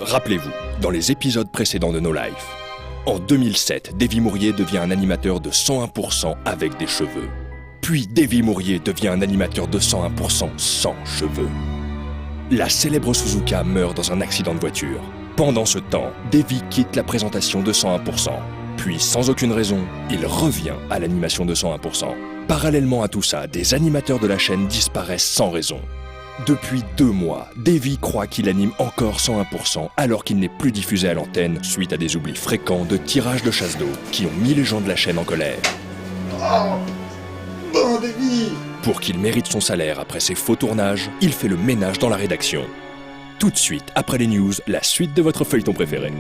Rappelez-vous, dans les épisodes précédents de No Life, en 2007, Davy Mourier devient un animateur de 101% avec des cheveux. Puis Davy Mourier devient un animateur de 101% sans cheveux. La célèbre Suzuka meurt dans un accident de voiture. Pendant ce temps, Davy quitte la présentation de 101%. Puis, sans aucune raison, il revient à l'animation de 101%. Parallèlement à tout ça, des animateurs de la chaîne disparaissent sans raison. Depuis 2 mois, Davy croit qu'il anime encore 101% alors qu'il n'est plus diffusé à l'antenne suite à des oublis fréquents de tirages de chasse d'eau qui ont mis les gens de la chaîne en colère. Oh, bon Davy! Pour qu'il mérite son salaire après ses faux tournages, il fait le ménage dans la rédaction. Tout de suite, après les news, la suite de votre feuilleton préféré.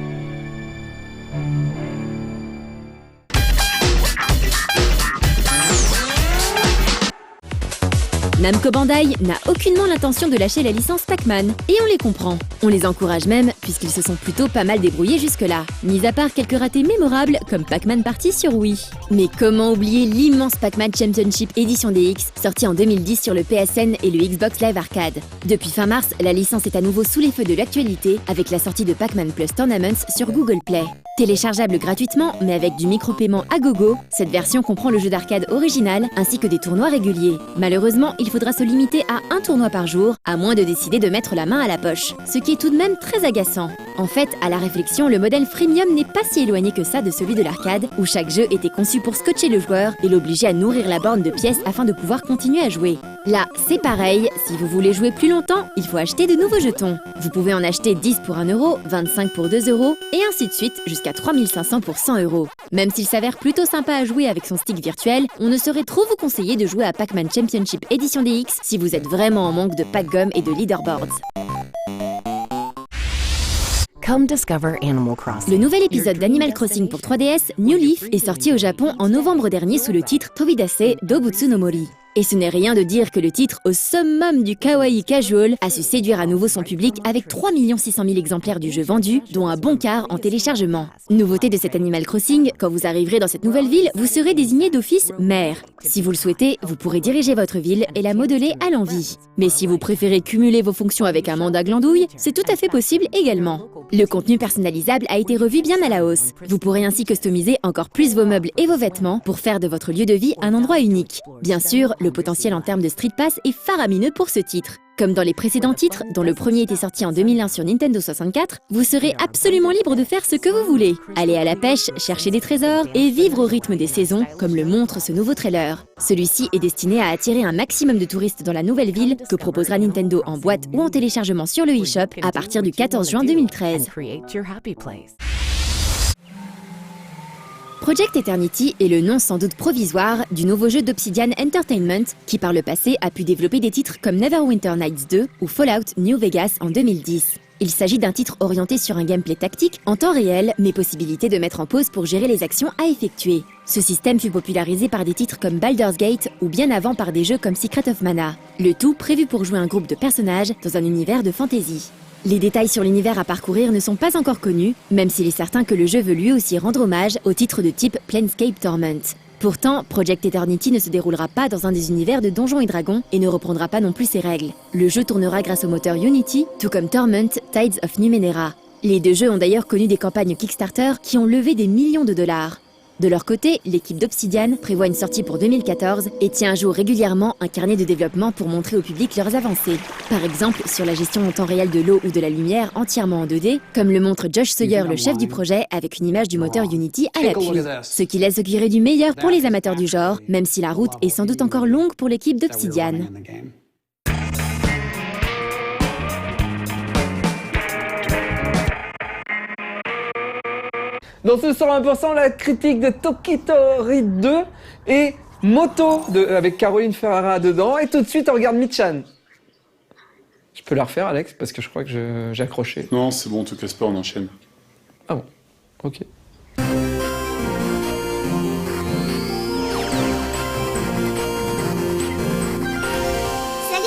Namco Bandai n'a aucunement l'intention de lâcher la licence Pac-Man, et on les comprend. On les encourage même, puisqu'ils se sont plutôt pas mal débrouillés jusque-là, mis à part quelques ratés mémorables comme Pac-Man Party sur Wii. Mais comment oublier l'immense Pac-Man Championship Edition DX, sorti en 2010 sur le PSN et le Xbox Live Arcade. Depuis fin mars, la licence est à nouveau sous les feux de l'actualité, avec la sortie de Pac-Man Plus Tournaments sur Google Play. Téléchargeable gratuitement, mais avec du micro-paiement à gogo, cette version comprend le jeu d'arcade original ainsi que des tournois réguliers. Malheureusement, il faudra se limiter à un tournoi par jour, à moins de décider de mettre la main à la poche. Ce qui est tout de même très agaçant. En fait, à la réflexion, le modèle freemium n'est pas si éloigné que ça de celui de l'arcade, où chaque jeu était conçu pour scotcher le joueur et l'obliger à nourrir la borne de pièces afin de pouvoir continuer à jouer. Là, c'est pareil, si vous voulez jouer plus longtemps, il faut acheter de nouveaux jetons. Vous pouvez en acheter 10 pour 1 €, 25 pour 2 €, et ainsi de suite jusqu'à 3500 pour 100 €. Même s'il s'avère plutôt sympa à jouer avec son stick virtuel, on ne saurait trop vous conseiller de jouer à Pac-Man Championship Edition DX si vous êtes vraiment en manque de pack-gum et de leaderboards. Come discover Animal Crossing. Le nouvel épisode d'Animal Crossing pour 3DS, New Leaf, est sorti au Japon en novembre dernier sous le titre Tobidase Dobutsu no Mori. Et ce n'est rien de dire que le titre, au summum du kawaii casual, a su séduire à nouveau son public avec 3 600 000 exemplaires du jeu vendus, dont un bon quart en téléchargement. Nouveauté de cet Animal Crossing, quand vous arriverez dans cette nouvelle ville, vous serez désigné d'office maire. Si vous le souhaitez, vous pourrez diriger votre ville et la modeler à l'envi. Mais si vous préférez cumuler vos fonctions avec un mandat glandouille, c'est tout à fait possible également. Le contenu personnalisable a été revu bien à la hausse. Vous pourrez ainsi customiser encore plus vos meubles et vos vêtements pour faire de votre lieu de vie un endroit unique. Bien sûr, le potentiel en termes de Street Pass est faramineux pour ce titre. Comme dans les précédents titres, dont le premier était sorti en 2001 sur Nintendo 64, vous serez absolument libre de faire ce que vous voulez. Aller à la pêche, chercher des trésors et vivre au rythme des saisons, comme le montre ce nouveau trailer. Celui-ci est destiné à attirer un maximum de touristes dans la nouvelle ville que proposera Nintendo en boîte ou en téléchargement sur le eShop à partir du 14 juin 2013. Project Eternity est le nom sans doute provisoire du nouveau jeu d'Obsidian Entertainment qui par le passé a pu développer des titres comme Neverwinter Nights 2 ou Fallout New Vegas en 2010. Il s'agit d'un titre orienté sur un gameplay tactique en temps réel, mais possibilité de mettre en pause pour gérer les actions à effectuer. Ce système fut popularisé par des titres comme Baldur's Gate ou bien avant par des jeux comme Secret of Mana. Le tout prévu pour jouer un groupe de personnages dans un univers de fantasy. Les détails sur l'univers à parcourir ne sont pas encore connus, même s'il est certain que le jeu veut lui aussi rendre hommage aux titres de type Planescape Torment. Pourtant, Project Eternity ne se déroulera pas dans un des univers de Donjons et Dragons et ne reprendra pas non plus ses règles. Le jeu tournera grâce au moteur Unity, tout comme Torment, Tides of Numenera. Les deux jeux ont d'ailleurs connu des campagnes Kickstarter qui ont levé des millions de dollars. De leur côté, l'équipe d'Obsidian prévoit une sortie pour 2014 et tient à jour régulièrement un carnet de développement pour montrer au public leurs avancées. Par exemple, sur la gestion en temps réel de l'eau ou de la lumière entièrement en 2D, comme le montre Josh Sawyer, le chef du projet, avec une image du moteur Unity à l'appui. Ce qui laisse augurer du meilleur pour les amateurs du genre, même si la route est sans doute encore longue pour l'équipe d'Obsidian. Dans ce 101%, la critique de Tokitori 2 et Moto avec Caroline Ferrara dedans. Et tout de suite, on regarde Michan. Je peux la refaire, Alex, parce que je crois que j'ai accroché. Non, c'est bon, te casse pas, on enchaîne. Ah bon, ok. Salut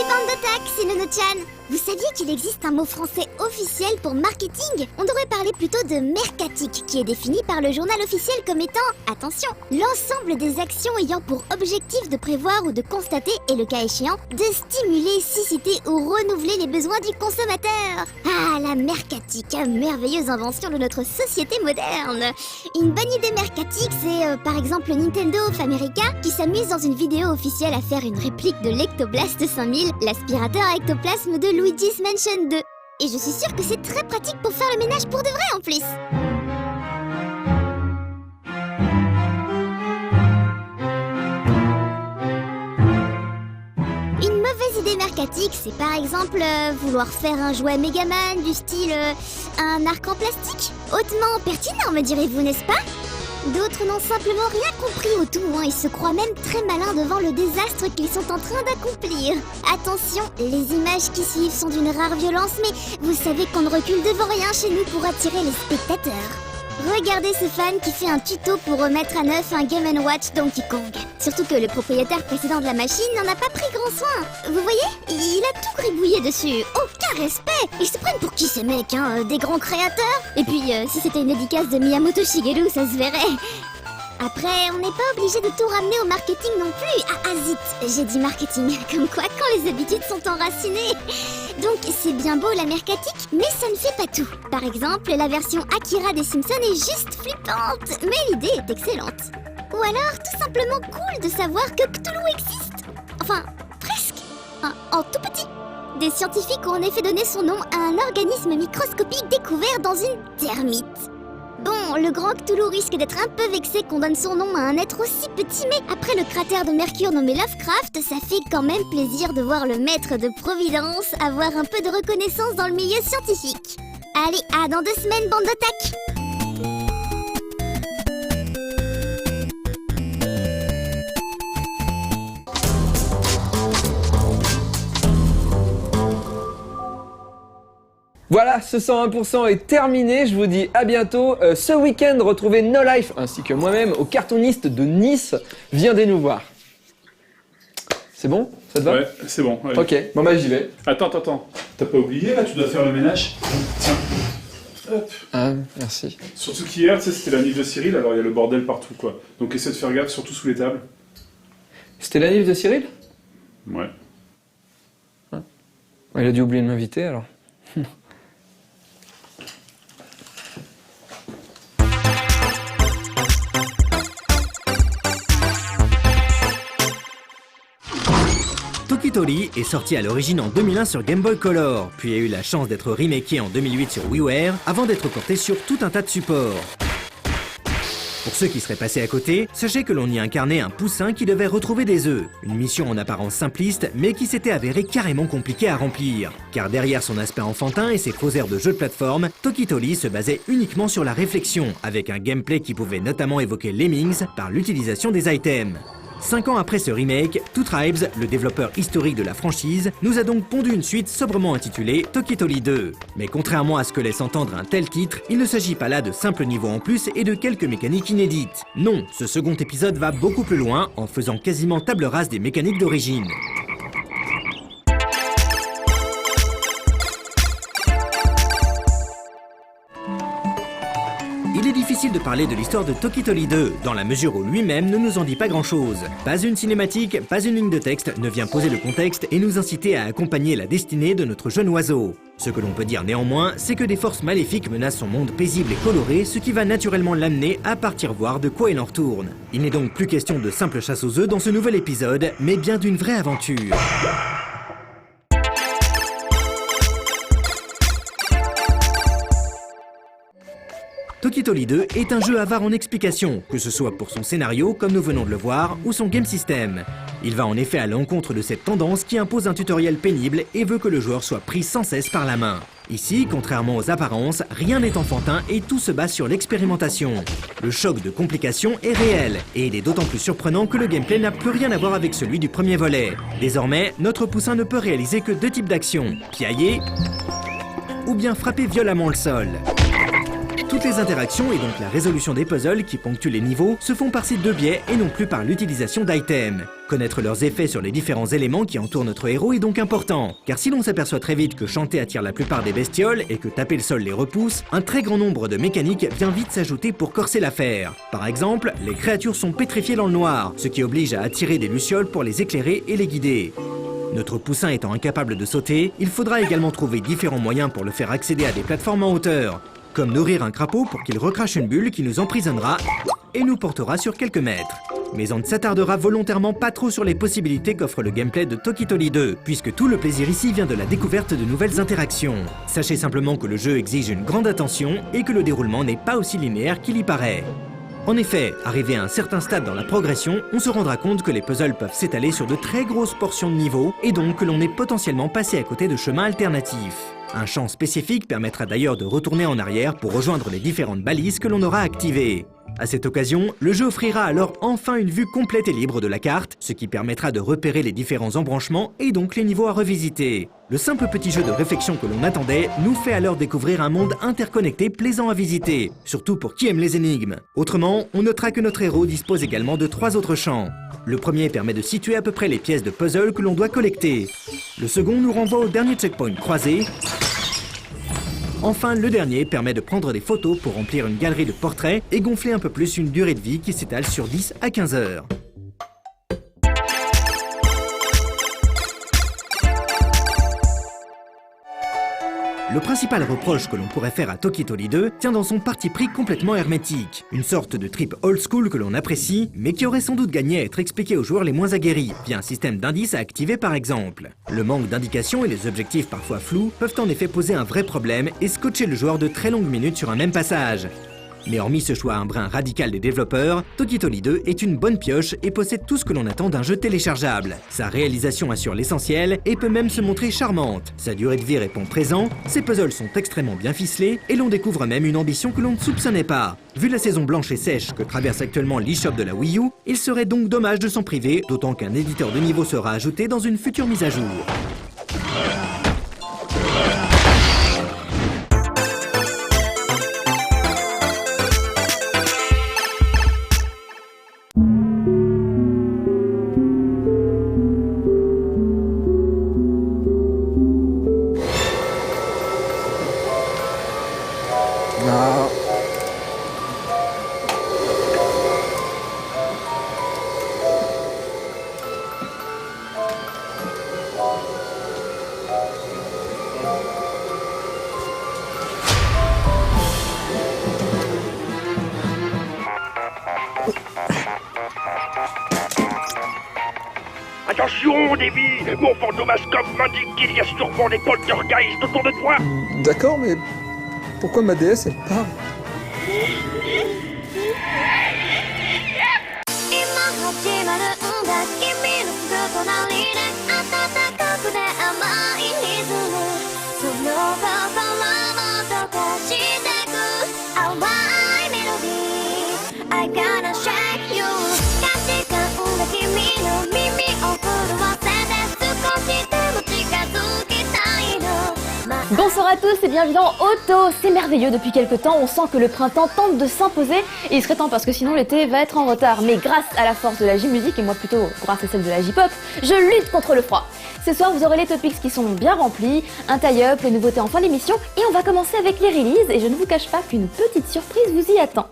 bande de tacs, c'est Nono-chan. Vous saviez qu'il existe un mot français officiel pour marketing? On devrait parler plutôt de mercatique, qui est défini par le journal officiel comme étant, attention, l'ensemble des actions ayant pour objectif de prévoir ou de constater, et le cas échéant, de stimuler, susciter ou renouveler les besoins du consommateur. Ah, la mercatique, merveilleuse invention de notre société moderne. Une bonne idée mercatique, c'est par exemple Nintendo of America qui s'amuse dans une vidéo officielle à faire une réplique de l'Ectoblast 5000, l'aspirateur à ectoplasme de Luigi's Mansion 2. Et je suis sûre que c'est très pratique pour faire le ménage pour de vrai en plus. Une mauvaise idée mercatique, c'est par exemple vouloir faire un jouet Megaman du style un arc en plastique. Hautement pertinent, me direz-vous, n'est-ce pas? D'autres n'ont simplement rien compris au tout, hein. Ils se croient même très malins devant le désastre qu'ils sont en train d'accomplir. Attention, les images qui suivent sont d'une rare violence, mais vous savez qu'on ne recule devant rien chez nous pour attirer les spectateurs. Regardez ce fan qui fait un tuto pour remettre à neuf un Game & Watch Donkey Kong. Surtout que le propriétaire précédent de la machine n'en a pas pris grand soin. Vous voyez, il a tout gribouillé dessus. Aucun respect. Ils se prennent pour qui ces mecs, hein? Des grands créateurs? Et puis, si c'était une dédicace de Miyamoto Shigeru, ça se verrait. Après, on n'est pas obligé de tout ramener au marketing non plus. Ah zut, j'ai dit marketing. Comme quoi, quand les habitudes sont enracinées. Donc, c'est bien beau la mercatique, mais ça ne fait pas tout. Par exemple, la version Akira des Simpsons est juste flippante, mais l'idée est excellente. Ou alors, tout simplement cool de savoir que Cthulhu existe. Enfin, presque. En tout petit. Des scientifiques ont en effet donné son nom à un organisme microscopique découvert dans une termite. Bon, le grand Cthulhu risque d'être un peu vexé qu'on donne son nom à un être aussi petit, mais après le cratère de Mercure nommé Lovecraft, ça fait quand même plaisir de voir le maître de Providence avoir un peu de reconnaissance dans le milieu scientifique. Allez, à dans 2 semaines, bande d'attaques! Voilà, ce 101% est terminé, je vous dis à bientôt. Ce week-end, retrouvez No Life, ainsi que moi-même, au cartooniste de Nice. Viendez nous voir. C'est bon? Ça te va? Ouais, c'est bon. Allez. Ok, bon bah j'y vais. Attends. T'as pas oublié, là, tu dois faire le ménage? Tiens. Hop. Ah, merci. Surtout qu'hier, tu sais, c'était la nuit de Cyril, alors il y a le bordel partout, quoi. Donc essaie de faire gaffe, surtout sous les tables. C'était la livre de Cyril? Ouais. Ah. Il a dû oublier de m'inviter, alors. Tokitori est sorti à l'origine en 2001 sur Game Boy Color, puis a eu la chance d'être remaké en 2008 sur WiiWare, avant d'être porté sur tout un tas de supports. Pour ceux qui seraient passés à côté, sachez que l'on y incarnait un poussin qui devait retrouver des œufs. Une mission en apparence simpliste, mais qui s'était avérée carrément compliquée à remplir. Car derrière son aspect enfantin et ses faux airs de jeu de plateforme, Tokitori se basait uniquement sur la réflexion, avec un gameplay qui pouvait notamment évoquer Lemmings par l'utilisation des items. 5 ans après ce remake, Two Tribes, le développeur historique de la franchise, nous a donc pondu une suite sobrement intitulée Tokitori 2. Mais contrairement à ce que laisse entendre un tel titre, il ne s'agit pas là de simples niveaux en plus et de quelques mécaniques inédites. Non, ce second épisode va beaucoup plus loin, en faisant quasiment table rase des mécaniques d'origine. Il est difficile de parler de l'histoire de Tokitori 2, dans la mesure où lui-même ne nous en dit pas grand-chose. Pas une cinématique, pas une ligne de texte ne vient poser le contexte et nous inciter à accompagner la destinée de notre jeune oiseau. Ce que l'on peut dire néanmoins, c'est que des forces maléfiques menacent son monde paisible et coloré, ce qui va naturellement l'amener à partir voir de quoi il en retourne. Il n'est donc plus question de simple chasse aux œufs dans ce nouvel épisode, mais bien d'une vraie aventure. Tokitori 2 est un jeu avare en explications, que ce soit pour son scénario, comme nous venons de le voir, ou son game system. Il va en effet à l'encontre de cette tendance qui impose un tutoriel pénible et veut que le joueur soit pris sans cesse par la main. Ici, contrairement aux apparences, rien n'est enfantin et tout se base sur l'expérimentation. Le choc de complication est réel, et il est d'autant plus surprenant que le gameplay n'a plus rien à voir avec celui du premier volet. Désormais, notre poussin ne peut réaliser que 2 types d'actions, piailler ou bien frapper violemment le sol. Toutes les interactions et donc la résolution des puzzles qui ponctuent les niveaux se font par ces deux biais et non plus par l'utilisation d'items. Connaître leurs effets sur les différents éléments qui entourent notre héros est donc important, car si l'on s'aperçoit très vite que chanter attire la plupart des bestioles et que taper le sol les repousse, un très grand nombre de mécaniques vient vite s'ajouter pour corser l'affaire. Par exemple, les créatures sont pétrifiées dans le noir, ce qui oblige à attirer des lucioles pour les éclairer et les guider. Notre poussin étant incapable de sauter, il faudra également trouver différents moyens pour le faire accéder à des plateformes en hauteur, comme nourrir un crapaud pour qu'il recrache une bulle qui nous emprisonnera et nous portera sur quelques mètres. Mais on ne s'attardera volontairement pas trop sur les possibilités qu'offre le gameplay de Tokitoli 2, puisque tout le plaisir ici vient de la découverte de nouvelles interactions. Sachez simplement que le jeu exige une grande attention et que le déroulement n'est pas aussi linéaire qu'il y paraît. En effet, arrivé à un certain stade dans la progression, on se rendra compte que les puzzles peuvent s'étaler sur de très grosses portions de niveau, et donc que l'on est potentiellement passé à côté de chemins alternatifs. Un champ spécifique permettra d'ailleurs de retourner en arrière pour rejoindre les différentes balises que l'on aura activées. À cette occasion, le jeu offrira alors enfin une vue complète et libre de la carte, ce qui permettra de repérer les différents embranchements et donc les niveaux à revisiter. Le simple petit jeu de réflexion que l'on attendait nous fait alors découvrir un monde interconnecté plaisant à visiter, surtout pour qui aime les énigmes. Autrement, on notera que notre héros dispose également de 3 autres champs. Le premier permet de situer à peu près les pièces de puzzle que l'on doit collecter. Le second nous renvoie au dernier checkpoint croisé. Enfin, le dernier permet de prendre des photos pour remplir une galerie de portraits et gonfler un peu plus une durée de vie qui s'étale sur 10 à 15 heures. Le principal reproche que l'on pourrait faire à Tokitoli 2 tient dans son parti pris complètement hermétique. Une sorte de trip old school que l'on apprécie, mais qui aurait sans doute gagné à être expliqué aux joueurs les moins aguerris, via un système d'indices à activer par exemple. Le manque d'indications et les objectifs parfois flous peuvent en effet poser un vrai problème et scotcher le joueur de très longues minutes sur un même passage. Mais hormis ce choix un brin radical des développeurs, Tokitoli 2 est une bonne pioche et possède tout ce que l'on attend d'un jeu téléchargeable. Sa réalisation assure l'essentiel et peut même se montrer charmante. Sa durée de vie répond présent, ses puzzles sont extrêmement bien ficelés et l'on découvre même une ambition que l'on ne soupçonnait pas. Vu la saison blanche et sèche que traverse actuellement l'eShop de la Wii U, il serait donc dommage de s'en priver, d'autant qu'un éditeur de niveau sera ajouté dans une future mise à jour. Attention, Davy! Mon fantomascope m'indique qu'il y a sûrement des poltergeists autour de toi! D'accord, mais pourquoi ma déesse, elle parle? Bonsoir à tous et bienvenue dans Auto. C'est merveilleux, depuis quelques temps on sent que le printemps tente de s'imposer et il serait temps parce que sinon l'été va être en retard. Mais grâce à la force de la J-musique et moi plutôt grâce à celle de la J-pop, je lutte contre le froid. Ce soir vous aurez les topics qui sont bien remplis, un tie-up, les nouveautés en fin d'émission et on va commencer avec les releases et je ne vous cache pas qu'une petite surprise vous y attend.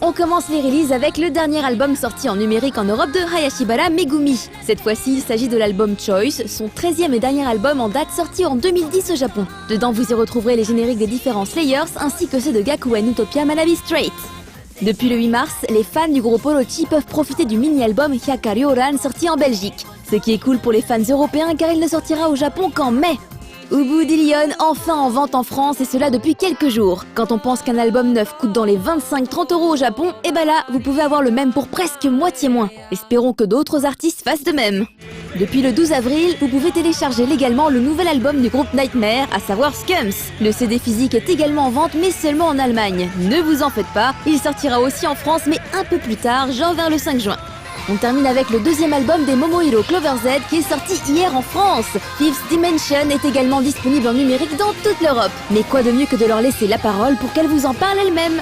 On commence les releases avec le dernier album sorti en numérique en Europe de Hayashibara Megumi. Cette fois-ci, il s'agit de l'album Choice, son 13e et dernier album en date sorti en 2010 au Japon. Dedans, vous y retrouverez les génériques des différents Slayers ainsi que ceux de Gakuen Utopia Manabi Straight. Depuis le 8 mars, les fans du groupe Orochi peuvent profiter du mini-album Hyakaryoran sorti en Belgique. Ce qui est cool pour les fans européens car il ne sortira au Japon qu'en mai. Ubudillion, enfin en vente en France et cela depuis quelques jours. Quand on pense qu'un album neuf coûte dans les 25-30 € au Japon, et bah là, vous pouvez avoir le même pour presque moitié moins. Espérons que d'autres artistes fassent de même. Depuis le 12 avril, vous pouvez télécharger légalement le nouvel album du groupe Nightmare, à savoir Scums. Le CD physique est également en vente mais seulement en Allemagne. Ne vous en faites pas, il sortira aussi en France mais un peu plus tard, genre vers le 5 juin. On termine avec le deuxième album des Momohiro Clover Z qui est sorti hier en France. Fifth Dimension est également disponible en numérique dans toute l'Europe. Mais quoi de mieux que de leur laisser la parole pour qu'elles vous en parlent elles-mêmes.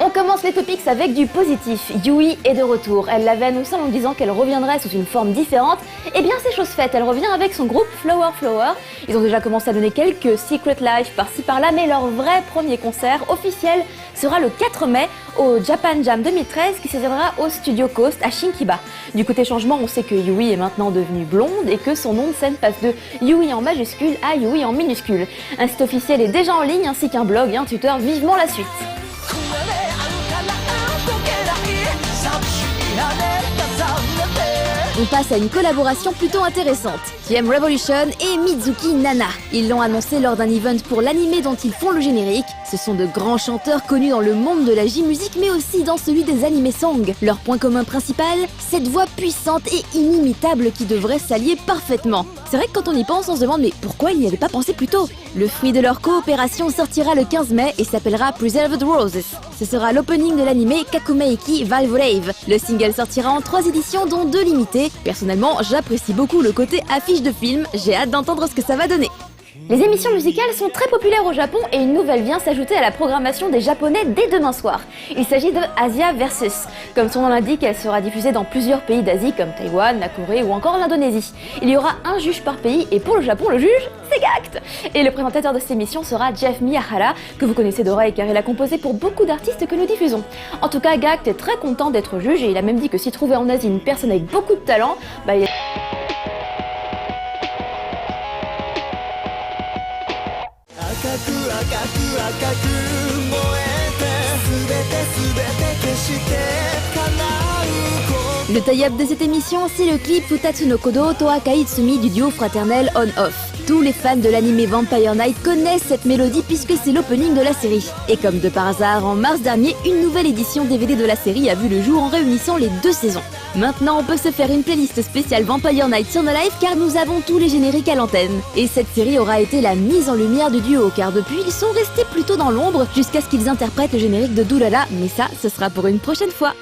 On commence les topics avec du positif. Yui est de retour. Elle l'avait annoncé en disant qu'elle reviendrait sous une forme différente. Eh bien, c'est chose faite. Elle revient avec son groupe Flower Flower. Ils ont déjà commencé à donner quelques Secret Live par-ci par-là, mais leur vrai premier concert officiel sera le 4 mai au Japan Jam 2013 qui se tiendra au Studio Coast à Shinkiba. Du côté changement, on sait que Yui est maintenant devenue blonde et que son nom de scène passe de Yui en majuscule à Yui en minuscule. Un site officiel est déjà en ligne ainsi qu'un blog et un Twitter. Vivement la suite. On passe à une collaboration plutôt intéressante. TM Revolution et Mizuki Nana. Ils l'ont annoncé lors d'un event pour l'anime dont ils font le générique. Ce sont de grands chanteurs connus dans le monde de la J-musique mais aussi dans celui des anime songs. Leur point commun principal, cette voix puissante et inimitable qui devrait s'allier parfaitement. C'est vrai que quand on y pense, on se demande mais pourquoi il n'y avait pas pensé plus tôt ? Le fruit de leur coopération sortira le 15 mai et s'appellera Preserved Roses. Ce sera l'opening de l'anime Kakumeiki Valve Rave. Le single sortira en 3 éditions dont 2 limitées. Personnellement, j'apprécie beaucoup le côté affiche de film, j'ai hâte d'entendre ce que ça va donner. Les émissions musicales sont très populaires au Japon et une nouvelle vient s'ajouter à la programmation des Japonais dès demain soir. Il s'agit de Asia Versus. Comme son nom l'indique, elle sera diffusée dans plusieurs pays d'Asie comme Taïwan, la Corée ou encore l'Indonésie. Il y aura un juge par pays et pour le Japon, le juge, c'est Gact. Et le présentateur de cette émission sera Jeff Miyahara, que vous connaissez d'oreille car il a composé pour beaucoup d'artistes que nous diffusons. En tout cas, Gact est très content d'être juge et il a même dit que s'il trouvait en Asie une personne avec beaucoup de talent, il Le tie-up de cette émission, c'est le clip Futatsu no Kodo Toa Kaitsumi du duo fraternel On-Off. Tous les fans de l'anime Vampire Knight connaissent cette mélodie puisque c'est l'opening de la série. Et comme de par hasard, en mars dernier, une nouvelle édition DVD de la série a vu le jour en réunissant les 2 saisons. Maintenant, on peut se faire une playlist spéciale Vampire Knight sur No Life car nous avons tous les génériques à l'antenne. Et cette série aura été la mise en lumière du duo car depuis, ils sont restés plutôt dans l'ombre jusqu'à ce qu'ils interprètent le générique de Doolala, mais ça, ce sera pour une prochaine fois.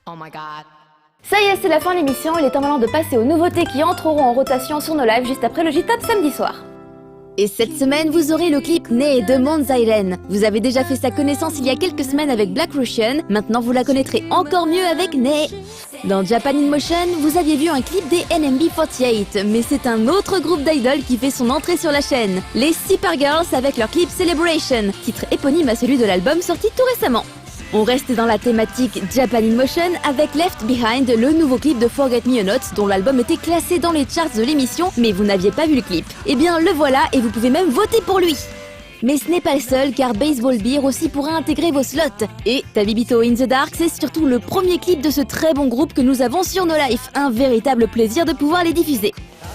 Oh my god. Ça y est, c'est la fin de l'émission, il est temps maintenant de passer aux nouveautés qui entreront en rotation sur nos lives juste après le J-Top samedi soir. Et cette semaine, vous aurez le clip Né de Monzairen. Vous avez déjà fait sa connaissance il y a quelques semaines avec Black Russian, maintenant vous la connaîtrez encore mieux avec Né. Dans Japan in Motion, vous aviez vu un clip des NMB48, mais c'est un autre groupe d'idoles qui fait son entrée sur la chaîne, les Super Girls avec leur clip Celebration, titre éponyme à celui de l'album sorti tout récemment. On reste dans la thématique Japan in Motion avec Left Behind, le nouveau clip de Forget Me or Not dont l'album était classé dans les charts de l'émission mais vous n'aviez pas vu le clip. Eh bien le voilà et vous pouvez même voter pour lui. Mais ce n'est pas le seul, car Baseball Beer aussi pourra intégrer vos slots. Et Tabibito in the Dark, c'est surtout le premier clip de ce très bon groupe que nous avons sur No Life. Un véritable plaisir de pouvoir les diffuser.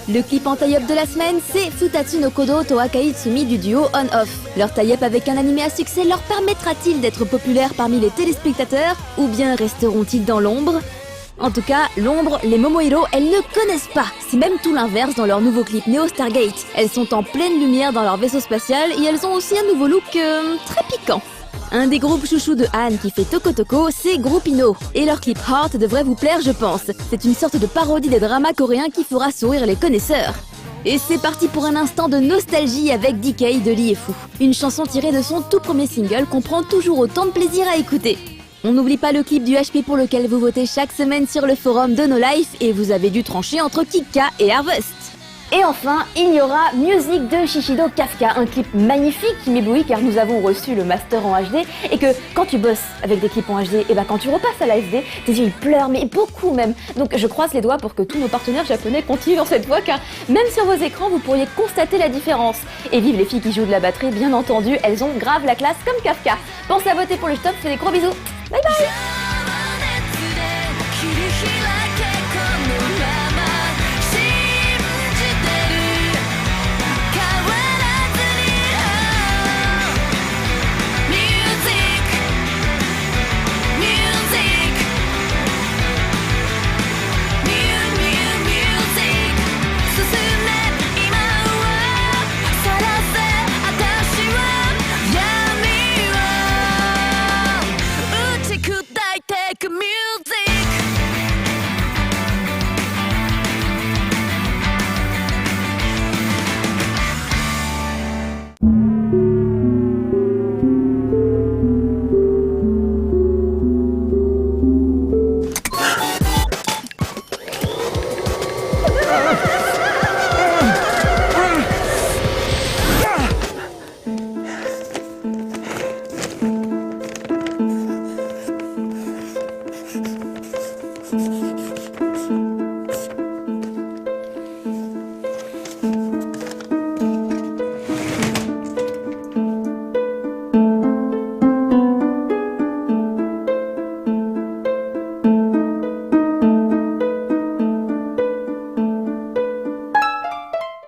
Le clip en tie-up de la semaine, c'est Futatsu no Kodo to Akai Tsumi du duo On-Off. Leur tie-up avec un animé à succès leur permettra-t-il d'être populaires parmi les téléspectateurs, ou bien resteront-ils dans l'ombre ? En tout cas, l'ombre, les Momohiro, elles ne connaissent pas. C'est même tout l'inverse dans leur nouveau clip Neo Stargate. Elles sont en pleine lumière dans leur vaisseau spatial et elles ont aussi un nouveau look très piquant. Un des groupes chouchous de Han qui fait Toko Toko, c'est Groupino. Et leur clip Heart devrait vous plaire, je pense. C'est une sorte de parodie des dramas coréens qui fera sourire les connaisseurs. Et c'est parti pour un instant de nostalgie avec DK de Liefu. Une chanson tirée de son tout premier single qu'on prend toujours autant de plaisir à écouter. On n'oublie pas le clip du HP pour lequel vous votez chaque semaine sur le forum de No Life et vous avez dû trancher entre Kikka et Harvest. Et enfin, il y aura Music de Shishido Kafka, un clip magnifique qui m'éblouit car nous avons reçu le master en HD et que quand tu bosses avec des clips en HD, et quand tu repasses à la SD, tes yeux ils pleurent, mais beaucoup même. Donc je croise les doigts pour que tous nos partenaires japonais continuent dans cette voie car même sur vos écrans vous pourriez constater la différence. Et vive les filles qui jouent de la batterie, bien entendu, elles ont grave la classe comme Kafka. Pensez à voter pour le stop, je fais des gros bisous. Bye bye.